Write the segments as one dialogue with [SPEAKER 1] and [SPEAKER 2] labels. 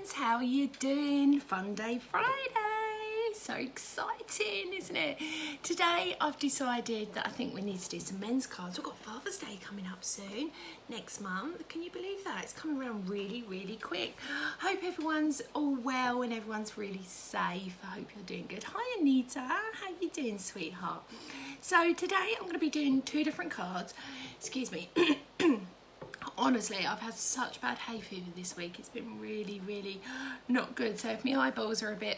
[SPEAKER 1] friends, how are you doing? Fun day Friday, so exciting, isn't it? Today I've decided that I think we need to do some men's cards. We've got Father's Day coming up soon, next month. Can you believe that? It's coming around really quick. Hope everyone's all well and everyone's really safe. I hope you're doing good. Hi Anita, how you doing, sweetheart? So today I'm going to be doing two different cards. Excuse me. Honestly, I've had such bad hay fever this week. It's been really not good. So if my eyeballs are a bit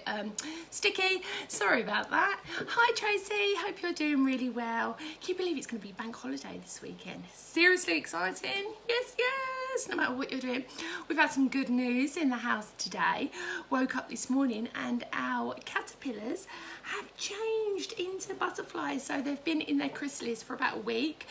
[SPEAKER 1] sticky, sorry about that. Hi Tracy, hope you're doing really well. Can you believe it's going to be bank holiday this weekend? Seriously exciting? Yes, no matter what you're doing. We've had some good news in the house today. Woke up this morning and our caterpillars have changed into butterflies. So they've been in their chrysalis for about a week.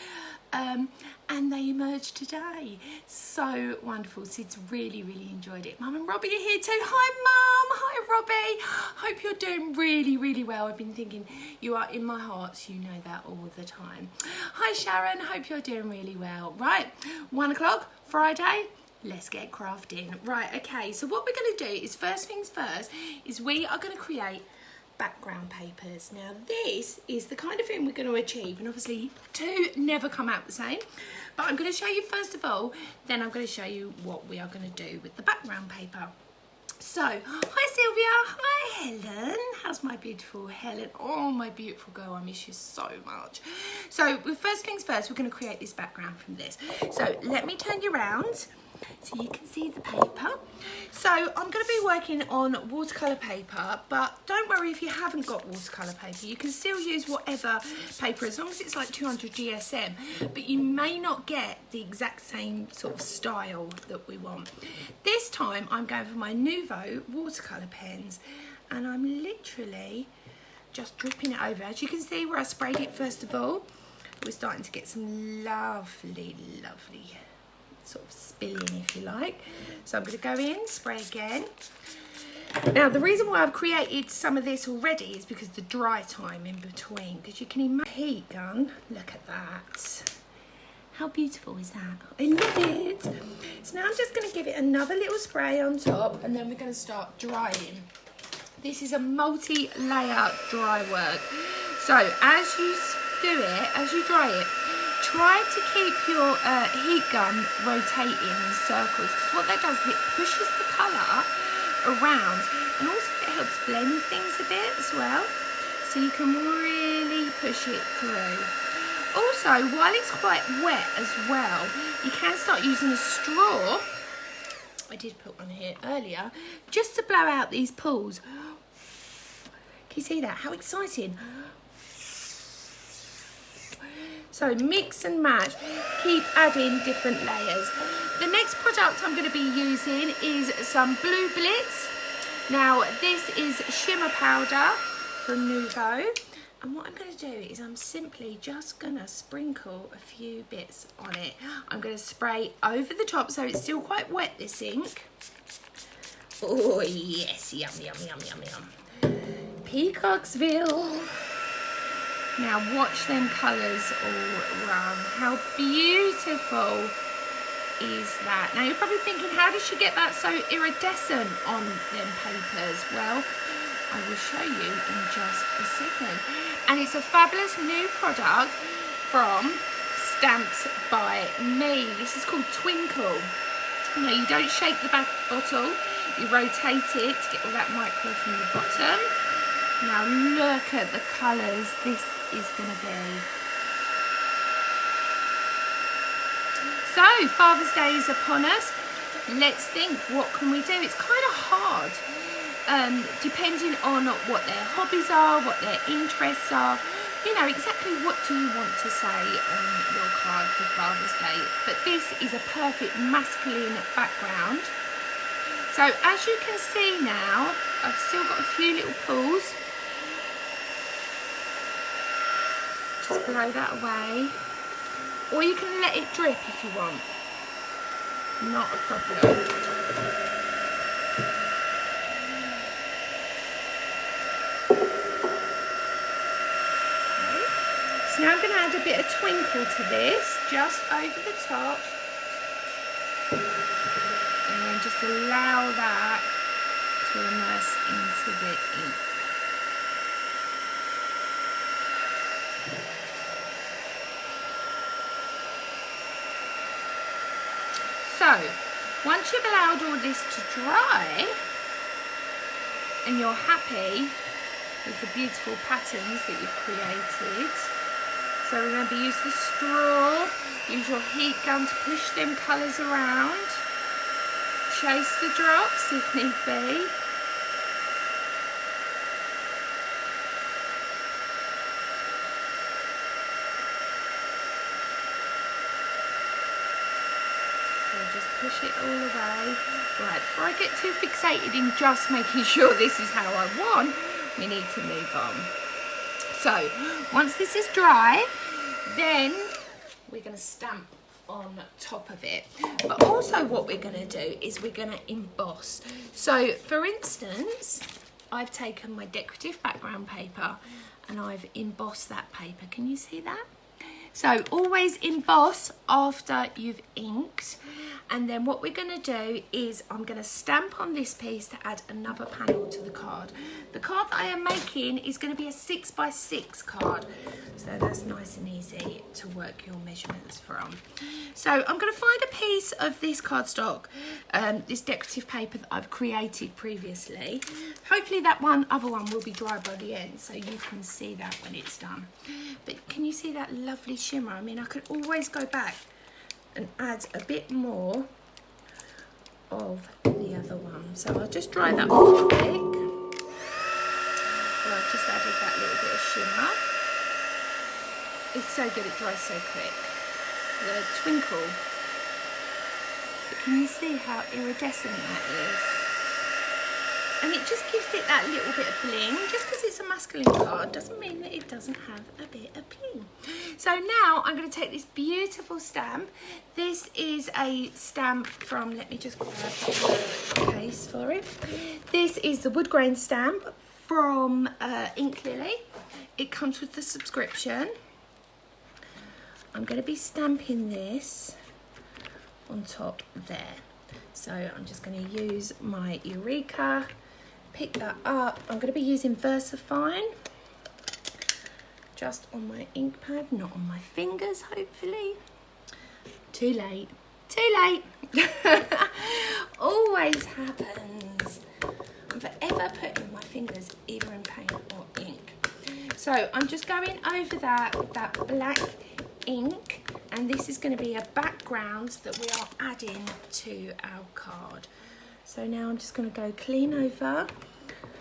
[SPEAKER 1] And they emerged today. So wonderful. Sid's really enjoyed it. Mum and Robbie are here too. Hi Mum, hi Robbie. Hope you're doing really well. I've been thinking you are in my heart. You know that all the time. Hi Sharon, hope you're doing really well. Right, 1 o'clock Friday. Let's get crafting. Right, okay, so what we're going to do is first things first is we are going to create background papers. Now this is the kind of thing we're going to achieve, and obviously two never come out the same, but I'm going to show you first of all, then I'm going to show you what we are going to do with the background paper. So hi Sylvia, hi Helen, how's my beautiful Helen? Oh my beautiful girl, I miss you so much. So first things first, we're going to create this background from this. So let me turn you around so you can see the paper. So I'm going to be working on watercolour paper, but don't worry if you haven't got watercolour paper. You can still use whatever paper as long as it's like 200 GSM, but you may not get the exact same sort of style that we want. This time I'm going for my Nuvo watercolour pens, and I'm literally just dripping it over. As you can see where I sprayed it first of all, we're starting to get some lovely sort of spilling, if you like. So I'm going to go in, spray again. Now the reason why I've created some of this already is because the dry time in between, because you can imagine heat gun. Look at that, how beautiful is that? I love it. So now I'm just going to give it another little spray on top, and then we're going to start drying. This is a multi-layer dry work, so as you do it, as you dry it, try to keep your heat gun rotating in circles, because what that does is it pushes the colour around, and also it helps blend things a bit as well, so you can really push it through. Also, while it's quite wet as well, you can start using a straw. I did put one here earlier, just to blow out these pools. Can you see that? How exciting. So mix and match, keep adding different layers. The next product I'm going to be using is some Blue Blitz. Now this is shimmer powder from Nuvo, and what I'm going to do is I'm simply just going to sprinkle a few bits on it. I'm going to spray over the top so it's still quite wet, this ink. Oh yes, yum. Peacocksville. Now watch them colours all run. How beautiful is that? Now you're probably thinking, how does she get that so iridescent on them papers? Well, I will show you in just a second. And it's a fabulous new product from Stamps by Me. This is called Twinkle. Now you don't shake the back bottle, you rotate it to get all that micro from the bottom. Now look at the colours this is going to be. So Father's Day is upon us. Let's think, what can we do? It's kind of hard, depending on what their hobbies are, what their interests are. You know, exactly what do you want to say on your card for Father's Day. But this is a perfect masculine background. So as you can see now, I've still got a few little pools. Just blow that away, or you can let it drip if you want, not a problem. Okay. So now I'm going to add a bit of twinkle to this, just over the top, and then just allow that to immerse into the ink. So, once you've allowed all this to dry and you're happy with the beautiful patterns that you've created, so remember, use the straw, use your heat gun to push them colours around, chase the drops if need be. Just push it all away. Right, before I get too fixated in just making sure this is how I want, we need to move on. So, once this is dry, then we're going to stamp on top of it. But also what we're going to do is we're going to emboss. So, for instance, I've taken my decorative background paper and I've embossed that paper. Can you see that? So always emboss after you've inked, and then what we're going to do is I'm going to stamp on this piece to add another panel to the card. The card that I am making is going to be a 6x6 card, so that's nice and easy to work your measurements from. So I'm going to find a piece of this cardstock, this decorative paper that I've created previously. Hopefully that other one will be dry by the end, so you can see that when it's done. But can you see that lovely shimmer? I mean, I could always go back and add a bit more of the other one. So I'll just dry that off quick. Well, I've just added that little bit of shimmer. It's so good, it dries so quick. The twinkle. But can you see how iridescent that is? And it just gives it that little bit of bling. Just because it's a masculine card doesn't mean that it doesn't have a bit of bling. So now I'm going to take this beautiful stamp. This is a stamp from, let me just grab the case for it. This is the wood grain stamp from Ink Lily. It comes with the subscription. I'm going to be stamping this on top there. So I'm just going to use my Eureka, pick that up. I'm going to be using VersaFine just on my ink pad, not on my fingers, hopefully. Too late. Too late. Always happens. I'm forever putting my fingers either in paint or ink. So I'm just going over that with that black ink, and this is going to be a background that we are adding to our card. So now I'm just going to go clean over,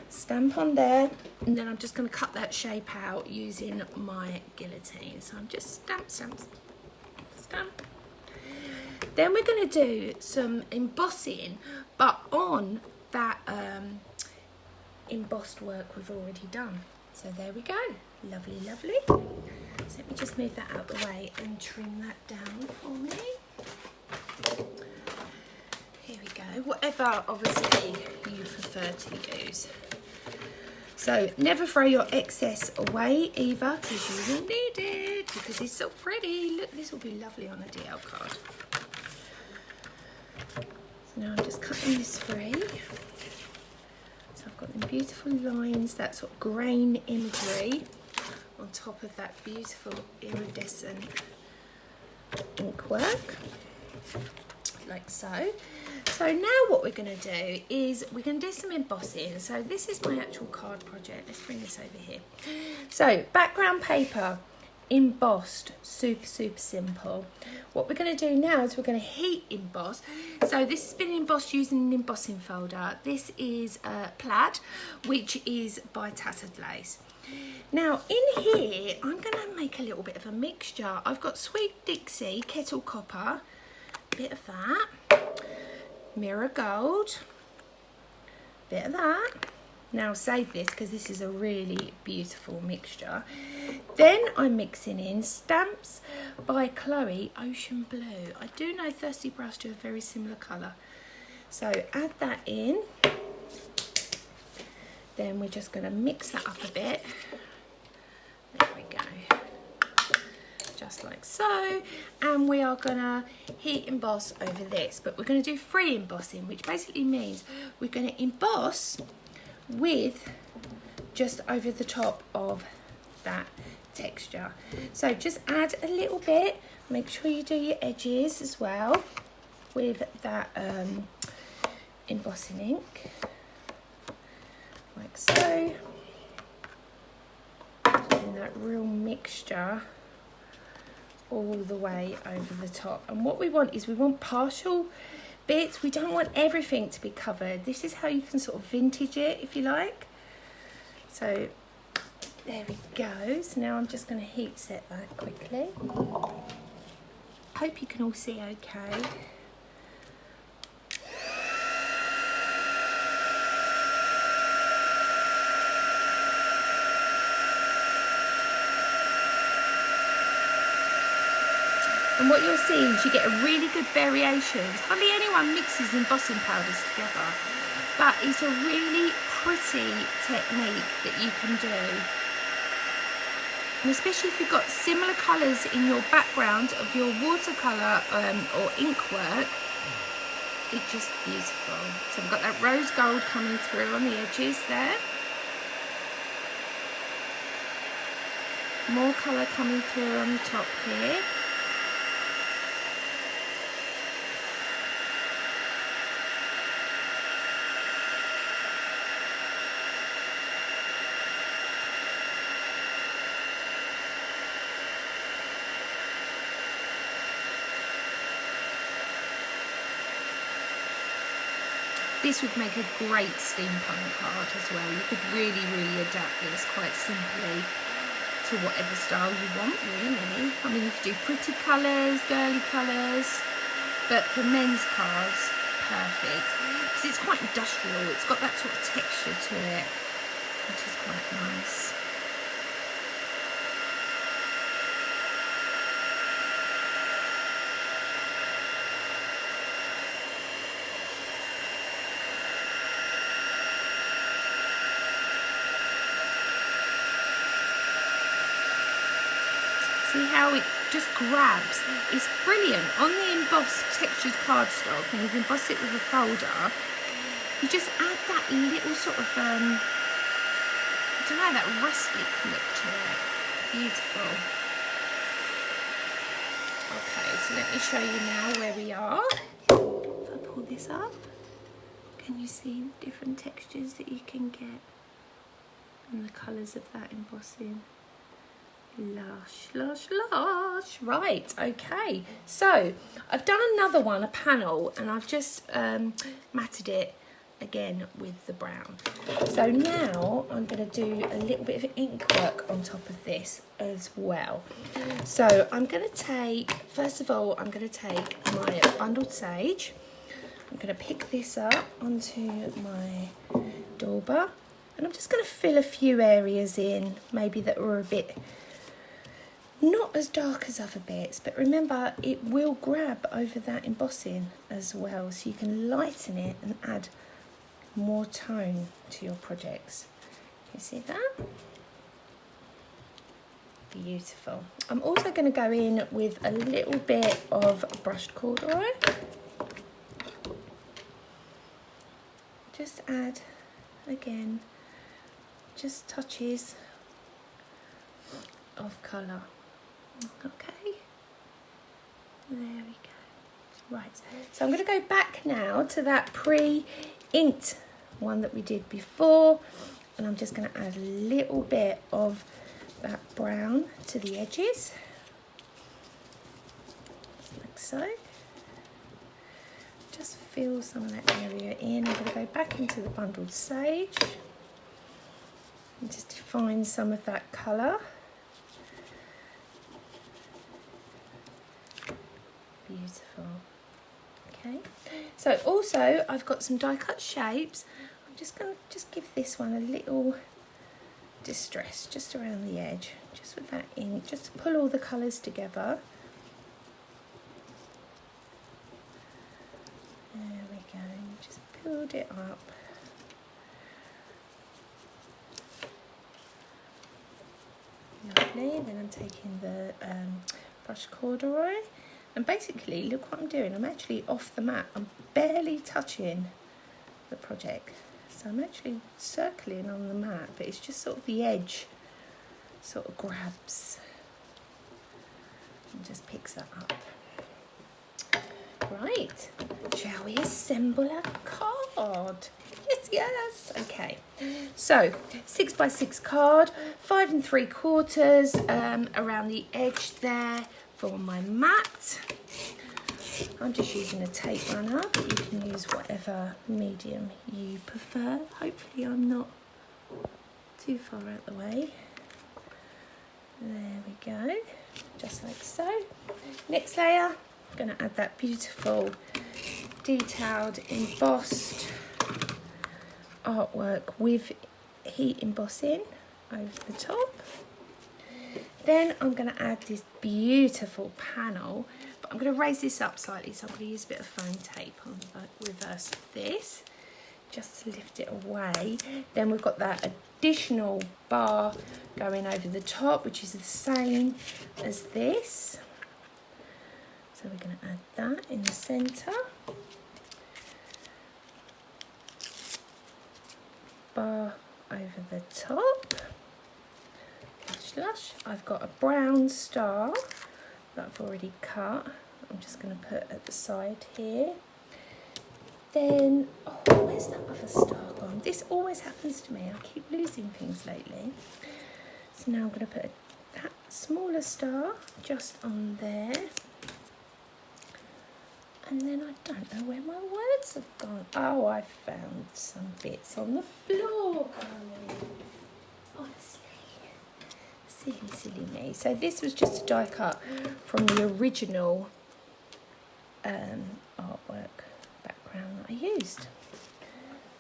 [SPEAKER 1] stamp on there, and then I'm just going to cut that shape out using my guillotine. So I'm just stamp, stamp, stamp. Then we're going to do some embossing, but on that embossed work we've already done. So there we go. Lovely, lovely. So let me just move that out the way and trim that down for me. Here we go. Whatever, obviously, you prefer to use. So never throw your excess away either, because you will need it, because it's so pretty. Look, this will be lovely on a DL card. So now I'm just cutting this free. So I've got them beautiful lines, that sort of grain imagery on top of that beautiful iridescent ink work, like so. So now what we're going to do is we're going to do some embossing. So this is my actual card project. Let's bring this over here. So background paper, embossed, super simple. What we're going to do now is we're going to heat emboss. So this has been embossed using an embossing folder. This is plaid, which is by Tattered Lace. Now in here I'm going to make a little bit of a mixture. I've got Sweet Dixie Kettle Copper, bit of that, Mirror Gold, bit of that. Now save this because this is a really beautiful mixture. Then I'm mixing in Stamps by Chloe Ocean Blue. I do know Thirsty Brush do a very similar colour. So add that in. Then we're just going to mix that up a bit. There we go. just like so, and we are gonna heat emboss over this, but we're gonna do free embossing, which basically means we're gonna emboss with just over the top of that texture. So just add a little bit, make sure you do your edges as well with that embossing ink, like so. And that real mixture all the way over the top. And what we want is we want partial bits. We don't want everything to be covered. This is how you can sort of vintage it, if you like. So there we go. So now I'm just going to heat set that quickly. Hope you can all see okay. And what you'll see is you get a really good variations. Hardly anyone mixes embossing powders together, but it's a really pretty technique that you can do. And especially if you've got similar colours in your background of your watercolour or ink work, it's just beautiful. So I've got that rose gold coming through on the edges there. More colour coming through on the top here. This would make a great steampunk card as well. You could really, really adapt this quite simply to whatever style you want, really. I mean, you could do pretty colours, girly colours, but for men's cards, perfect. Because it's quite industrial, it's got that sort of texture to it, which is quite nice. See how it just grabs? It's brilliant. On the embossed textured cardstock, and you can emboss it with a folder, you just add that little sort of, I don't know, that rustic look to it. Beautiful. Okay, so let me show you now where we are. If I pull this up, can you see the different textures that you can get? And the colours of that embossing. Lush, lush, lush. Right, okay. So I've done another one, a panel, and I've just matted it again with the brown. So now I'm going to do a little bit of ink work on top of this as well. So I'm going to take, first of all, I'm going to take my bundled sage. I'm going to pick this up onto my dauber, and I'm just going to fill a few areas in, maybe that were a bit not as dark as other bits, but remember it will grab over that embossing as well, so you can lighten it and add more tone to your projects. Can you see that? Beautiful. I'm also going to go in with a little bit of brushed corduroy. Just add, again, just touches of colour. Okay, there we go. Right, so I'm going to go back now to that pre-inked one that we did before, and I'm just going to add a little bit of that brown to the edges, like so. Just fill some of that area in. I'm going to go back into the bundled sage and just define some of that colour. Beautiful. Okay, so also I've got some die cut shapes. I'm just going to give this one a little distress just around the edge, just with that ink, just to pull all the colours together. There we go, just build it up. Lovely. Then I'm taking the brush corduroy. And basically, look what I'm doing. I'm actually off the mat. I'm barely touching the project. So I'm actually circling on the mat, but it's just sort of the edge sort of grabs and just picks that up. Right, shall we assemble a card? Yes, yes. Okay, so 6x6 card, 5 3/4 around the edge there for my mat. I'm just using a tape runner, but you can use whatever medium you prefer. Hopefully I'm not too far out the way. There we go, just like so. Next layer, I'm going to add that beautiful detailed embossed artwork with heat embossing over the top. Then I'm going to add this beautiful panel, but I'm going to raise this up slightly, so I'm going to use a bit of foam tape on the reverse of this, just to lift it away. Then we've got that additional bar going over the top, which is the same as this. So we're going to add that in the centre. Bar over the top. Lush. I've got a brown star that I've already cut. I'm just going to put at the side here. Then, oh, where's that other star gone? This always happens to me. I keep losing things lately. So now I'm going to put that smaller star just on there. And then I don't know where my words have gone. Oh, I found some bits on the floor. Honestly. Silly me. So this was just a die cut from the original artwork background that I used.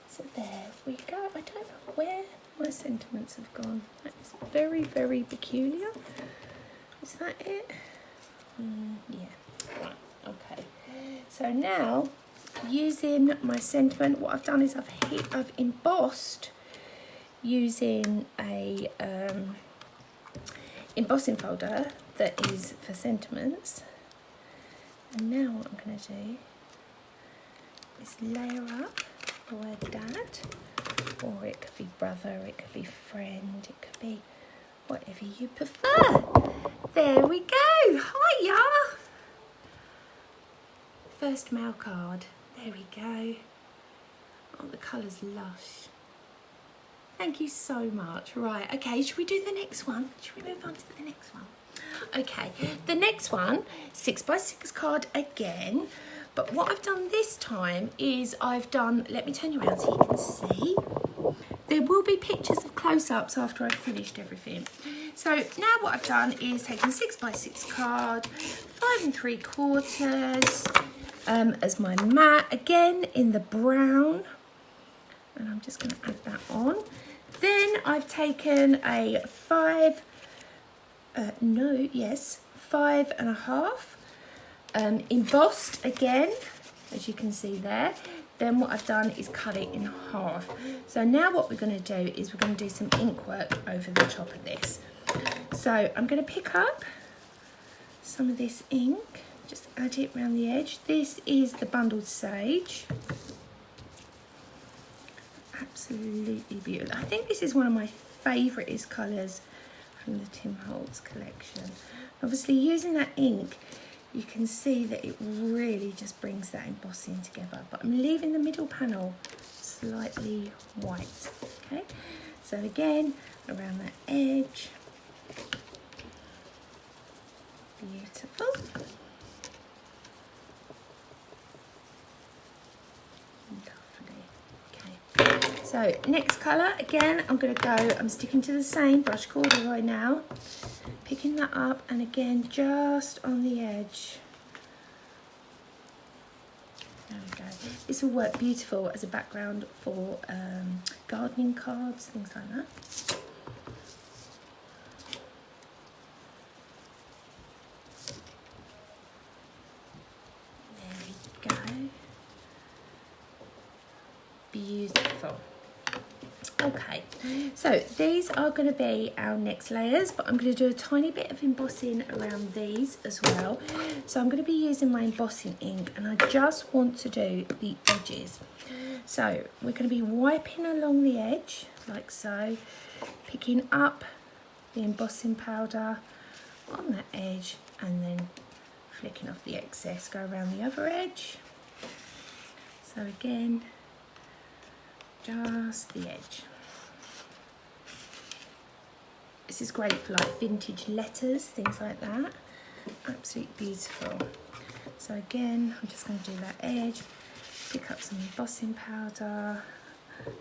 [SPEAKER 1] So there we go. I don't know where my sentiments have gone. That is very, very peculiar. Is that it? Yeah. Right. Okay. So now, using my sentiment, what I've done is I've embossed using a embossing folder that is for sentiments. And now what I'm going to do is layer up the word dad, or it could be brother, it could be friend, it could be whatever you prefer. There we go. Hiya! First mail card. There we go. Oh, the colour's lush. Thank you so much. Right, okay, should we do the next one? Should we move on to the next one? Okay, the next one, 6x6 card again, but what I've done this time is I've done, let me turn you around so you can see. There will be pictures of close-ups after I've finished everything. So now what I've done is taken 6x6 card, 5 3/4 as my mat, again in the brown, and I'm just going to add that on. Then I've taken a 5 5.5 embossed again, as you can see there. Then what I've done is cut it in half. So now what we're going to do is we're going to do some ink work over the top of this. So I'm going to pick up some of this ink, just add it around the edge. This is the bundled sage. Absolutely beautiful. I think this is one of my favourite colours from the Tim Holtz collection. Obviously using that ink, you can see that it really just brings that embossing together, but I'm leaving the middle panel slightly white. Okay, so again around that edge, beautiful. So next colour, again, I'm sticking to the same brush corduroy now, picking that up, and again, just on the edge. There we go. This will work beautiful as a background for gardening cards, things like that. There we go. Beautiful. Okay, so these are going to be our next layers, but I'm going to do a tiny bit of embossing around these as well. So I'm going to be using my embossing ink, and I just want to do the edges. So we're going to be wiping along the edge like so, picking up the embossing powder on that edge and then flicking off the excess, go around the other edge. So again, just the edge. This is great for like vintage letters, things like that. Absolutely beautiful. So again, I'm just going to do that edge, pick up some embossing powder.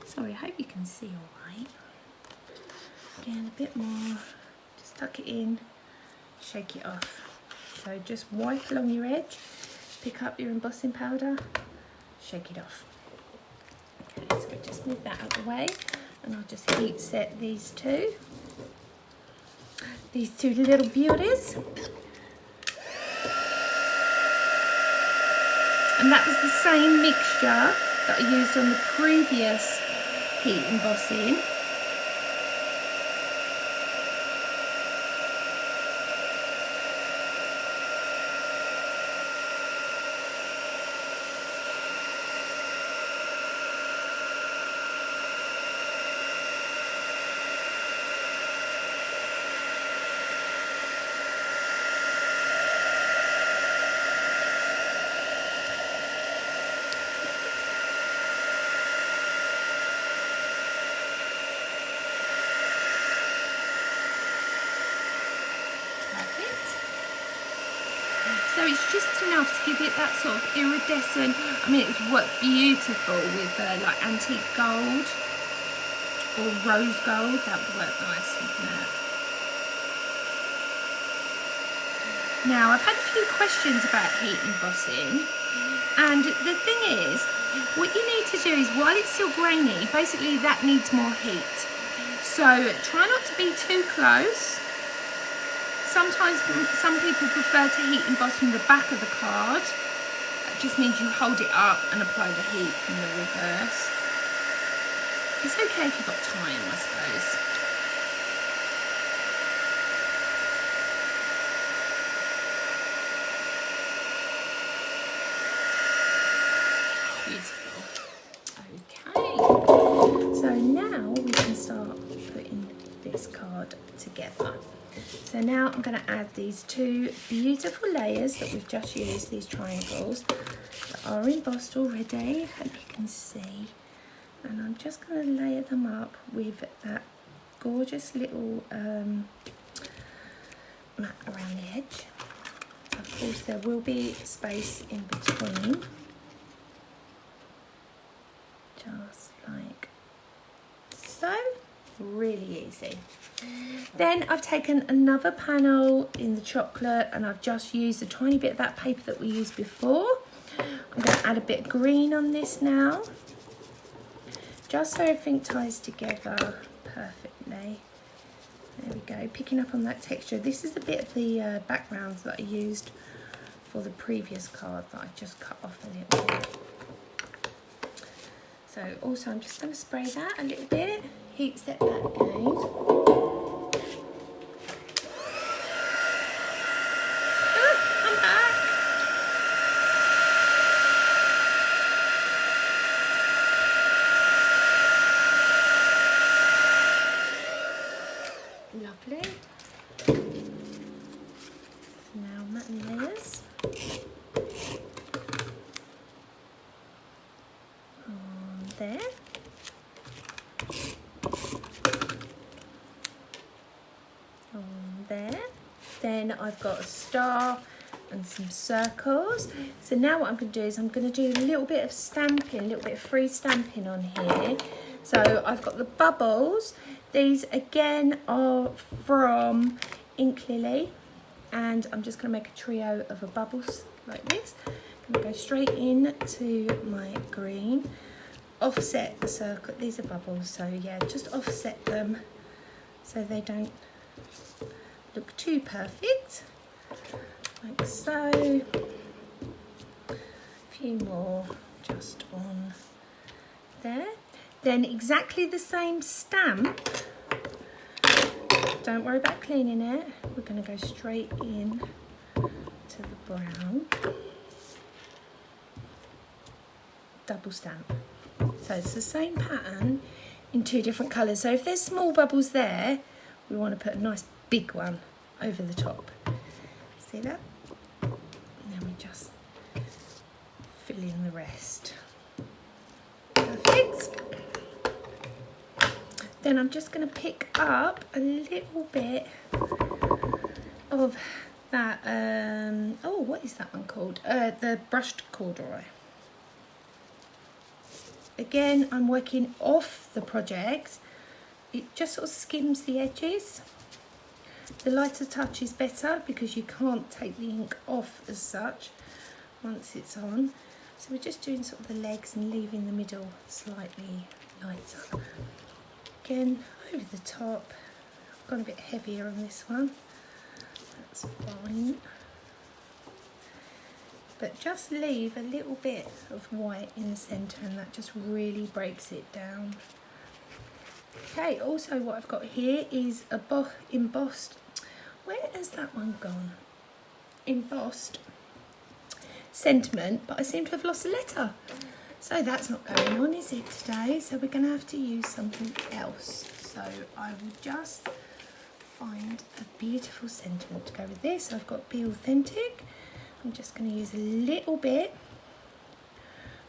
[SPEAKER 1] Sorry, I hope you can see all right. Again, a bit more, just tuck it in, shake it off. So just wipe along your edge, pick up your embossing powder, shake it off. Okay, so just move that out of the way, and I'll just heat set these two little beauties. And that was the same mixture that I used on the previous heat embossing. So it's just enough to give it that sort of iridescent, I mean it would work beautiful with like antique gold or rose gold, that would work nice, wouldn't it? Now I've had a few questions about heat embossing, and the thing is, what you need to do is while it's still grainy, basically that needs more heat. So try not to be too close. Sometimes some people prefer to heat emboss from the back of the card. That just means you hold it up and apply the heat from the reverse. It's okay if you've got time, I suppose. Beautiful. Okay. So now we can start putting this card together. So now I'm going to add these two beautiful layers that we've just used, these triangles that are embossed already, hope you can see. And I'm just going to layer them up with that gorgeous little mat around the edge. Of course there will be space in between, just like so. Really easy. Then I've taken another panel in the chocolate and I've just used a tiny bit of that paper that we used before. I'm going to add a bit of green on this now, just so everything ties together perfectly. There we go, picking up on that texture. This is the bit of the background that I used for the previous card that I just cut off a little bit. So also I'm just going to spray that a little bit, heat set that again. I'm back. Lovely. So now matte layers. There. On there. Then I've got a star and some circles. So now what I'm going to do is I'm going to do a little bit of stamping, a little bit of free stamping on here. So I've got the bubbles. These again are from Ink Lily, and I'm just going to make a trio of bubbles like this. I'm going to go straight into my green. Offset the circle, these are bubbles, so yeah, just offset them so they don't look too perfect, like so. A few more just on there. Then exactly the same stamp. Don't worry about cleaning it. We're going to go straight in to the brown. Double stamp. So it's the same pattern in 2 different colours. So if there's small bubbles there, we want to put a nice big one over the top. See that? And then we just fill in the rest. Perfect. Then I'm just going to pick up a little bit of that, oh, what is that one called? The brushed corduroy. Again, I'm working off the project. It just sort of skims the edges. The lighter touch is better because you can't take the ink off as such once it's on. So we're just doing sort of the legs and leaving the middle slightly lighter. Again, over the top. I've gone a bit heavier on this one. That's fine. But just leave a little bit of white in the centre, and that just really breaks it down. Okay, also what I've got here is a embossed, where has that one gone? Embossed sentiment, but I seem to have lost a letter. So that's not going on, is it, today? So we're going to have to use something else. So I will just find a beautiful sentiment to go with this. So I've got Be Authentic. I'm just going to use a little bit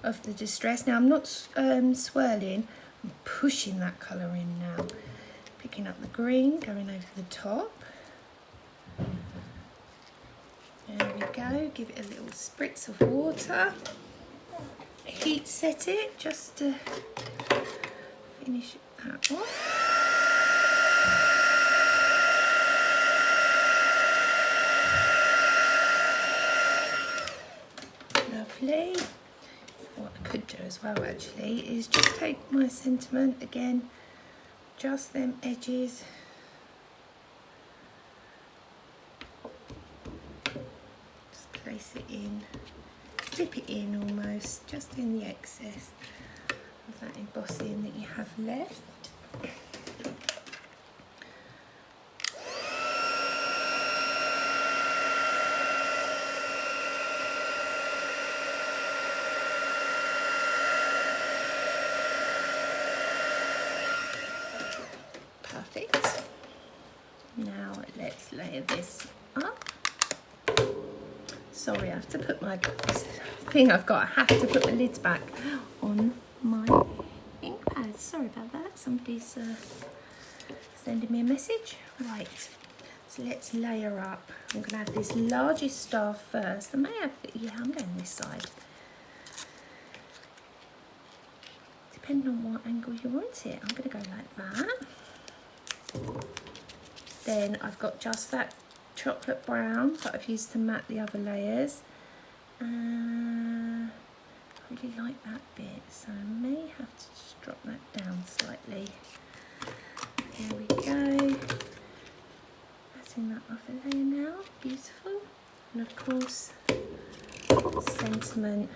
[SPEAKER 1] of the Distress. Now I'm not swirling, I'm pushing that colour in now. Picking up the green, going over the top. There we go, give it a little spritz of water. Heat set it just to finish that off. Lovely. What I could do as well actually is just take my sentiment again, just them edges. Just place it in, dip it in almost, just in the excess of that embossing that you have left. Perfect. Now let's layer this up. Sorry, I have to put my thing I've got. I have to put the lids back on my ink pads. Sorry about that. Somebody's sending me a message. Right. So let's layer up. I'm going to have this largest star first. I may have, yeah, I'm going this side. Depending on what angle you want it. I'm going to go like that. Then I've got just that chocolate brown that I've used to matte the other layers. I really like that bit, so I may have to just drop that down slightly. There we go. Adding that other layer now, beautiful. And of course, sentiment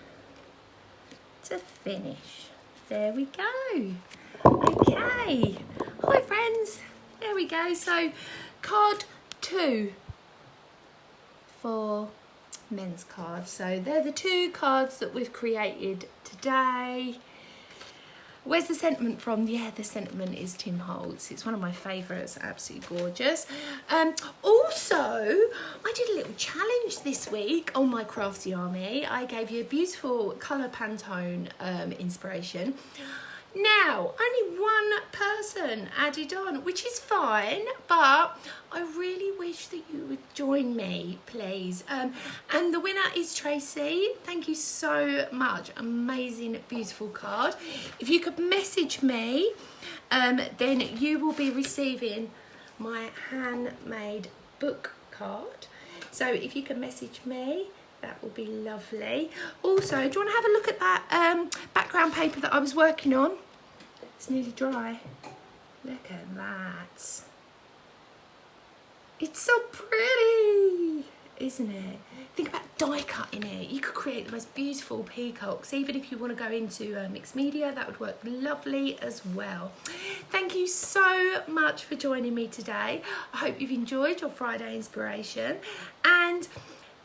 [SPEAKER 1] to finish. There we go. Okay. Hi friends. There we go. So card 2 for men's cards. So they're the 2 cards that we've created today. Where's the sentiment from? Yeah, the sentiment is Tim Holtz. It's one of my favourites, absolutely gorgeous. Also, I did a little challenge this week on my Crafty Army. I gave you a beautiful colour Pantone inspiration. Now, only one person added on, which is fine, but I really wish that you would join me, please. And the winner is Tracy. Thank you so much. Amazing, beautiful card. If you could message me, then you will be receiving my handmade book card. So if you can message me, that will be lovely. Also, do you want to have a look at that background paper that I was working on? It's nearly dry. Look at that. It's so pretty, isn't it? think about die cutting it. You could create the most beautiful peacocks. Even if you want to go into mixed media, that would work lovely as well. Thank you so much for joining me today. I hope you've enjoyed your Friday inspiration, and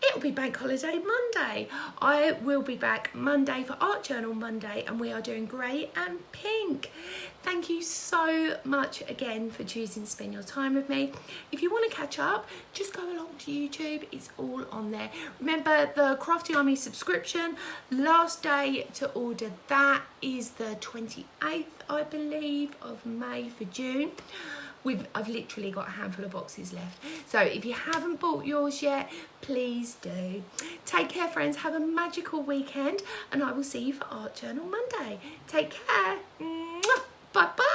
[SPEAKER 1] it'll be Bank Holiday Monday. I will be back Monday for Art Journal Monday, and we are doing grey and pink. Thank you so much again for choosing to spend your time with me. If you want to catch up, just go along to YouTube. It's all on there. Remember the Crafty Army subscription. Last day to order that is the 28th, I believe, of May for June. I've literally got a handful of boxes left. So if you haven't bought yours yet, please do. Take care, friends. Have a magical weekend, and I will see you for Art Journal Monday. Take care. Bye-bye.